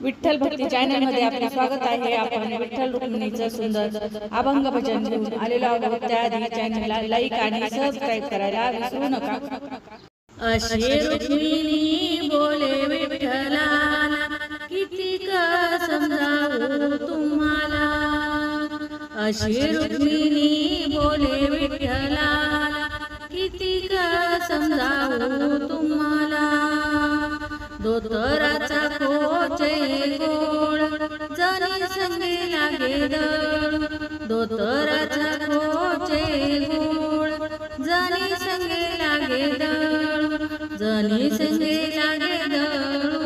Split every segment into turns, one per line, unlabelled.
विठ्ठल भक्ती channel मध्ये आपले स्वागत आहे। आपण विठ्ठल रुक्मिणीचं सुंदर अभंग भजन घेऊन आलेलो आहोत। त्याआधी चॅनलला लाईक आणि सबस्क्राइब करायला विसरू नका।
अशी रुक्मिणी बोले विठ्ठला, किती का समजावू तुम्हाला। अशी रुक्मिणी बोले विठ्ठला, किती का समजावू तुम्हाला। धोतराचा खोचे गोळ जनी संगे लागे दळ, धोतराचा खोचे गोळ जनी संगे लागे दळ, जनी संगे लागे दळू।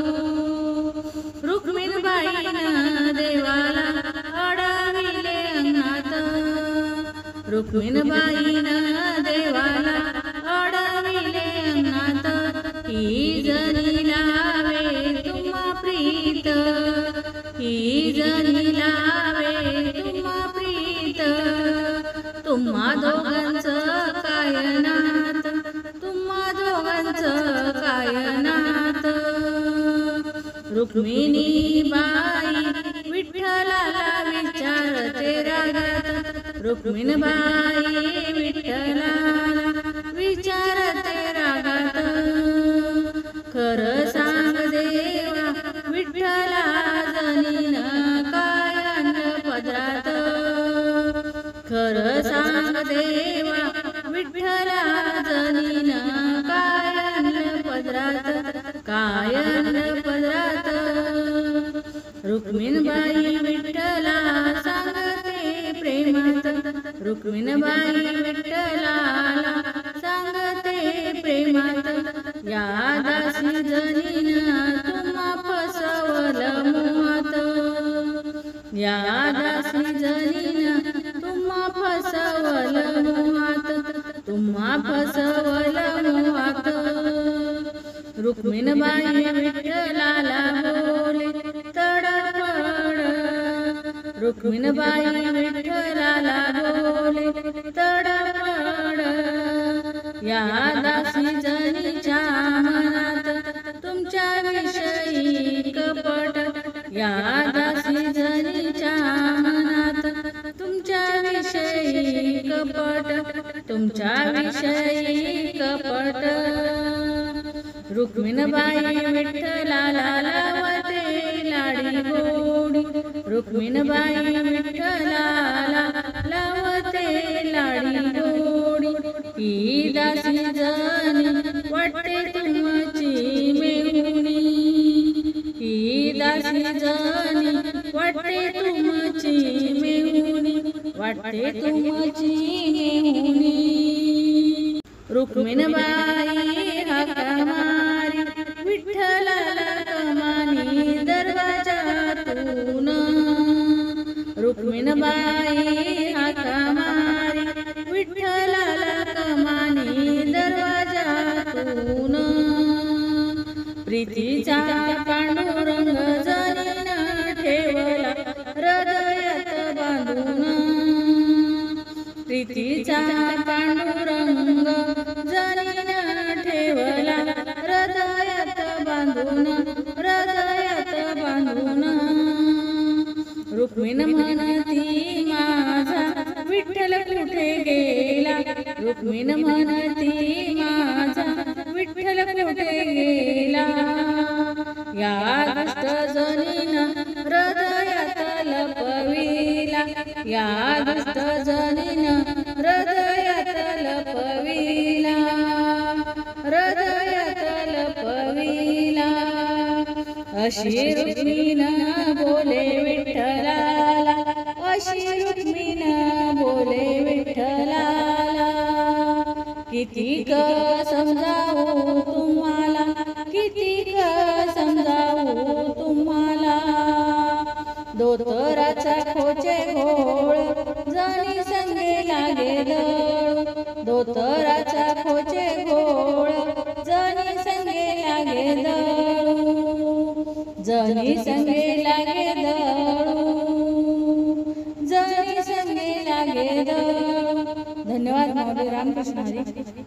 रुक्मिणबाईनं देवाला अडविले अंगणात, रुक्मिणबाईनं देवाला अडविले अंगणात। ही जनी लावे तुम्हा प्रीत, ही जनी लावे तुम्हा प्रीत। तुम्हा दोघांचं कायनात, तुम्हा दोघांचं कायनात। रुक्मिणी बाई विठ्ठलाला विचारते रागात, रुक्मिणबाई विठ्ठलाला विचारते रागात। खरं सांग देवा विठ्ठला जनीन काय आणलं पदरात, खरं सांग देवा विठ्ठला जनीन काय आणलं पदरात, काय आणलं पदरात। रुक्मिणबाई विठ्ठला सांगते प्रेमात, रुक्मिणबाई विठ्ठलाला सांगते प्रेमात। या दासी जनीन तुम्हा फसवलं मोहात, या दासी जनीन तुम्हा फसवलं मोहात, तुम्हा फसवलं मोहात। रुक्मिणबाई विठ्ठलाला बोले तडफड, रुक्मिणबाई विठ्ठलाला बोले तडफड। या दासी जनीच्या मनात तुमच्या विषयी कपट, या दासी जनीच्या मनात तुमच्या विषयी कपट, तुमच्या विषयी कपट। रुक्मिणबाई विठ्ठलाला लावते लाडी गोडी, रुक्मिणबाई विठ्ठलाला लावते लाडी गोडी। ही दासी जनी वाटते तुमची मेहुणी, ही दासी जनी वाटते तुमची मेहुणी, वाटते तुमची मेहुणी। रुक्मिणबाई हाका मारी विठ्ठलाला कमानी दरवाजातून, रुक्मिणबाई हाका मारी विठ्ठलाला कमानी दरवाजातून। प्रीतीचा पांडुरंग जनीन ठेवला हृदयात बांधून, प्रीतीचा पांडुरंग जनीन ठेवला हृदयात बांधून, हृदयात बांधून। रुक्मिण म्हणती माझा विठ्ठल कुठे गेला, रुक्मिण म्हणती माझा विठ्ठल कुठे गेला। या दुष्ट जनीन हृदयात लपविला, या दुष्ट जनीन हृदयात लपविला, हृदयात लपविला। अशी रुक्मिण बोले विठ्ठलाला, अशी रुक्मिण बोले विठ्ठलाला। किती क समजावू तुम्हाला, किती क समजावू तुम्हाला। धोतराचा खोचे गोळ जनी संगे लागे दळ, धोतराचा खोचे गोळ जनी संगे लागे दळू, जनी संगे लागे दळू, जनी संगे लागे दळू। धन्यवाद। माऊली रामकृष्ण हरी।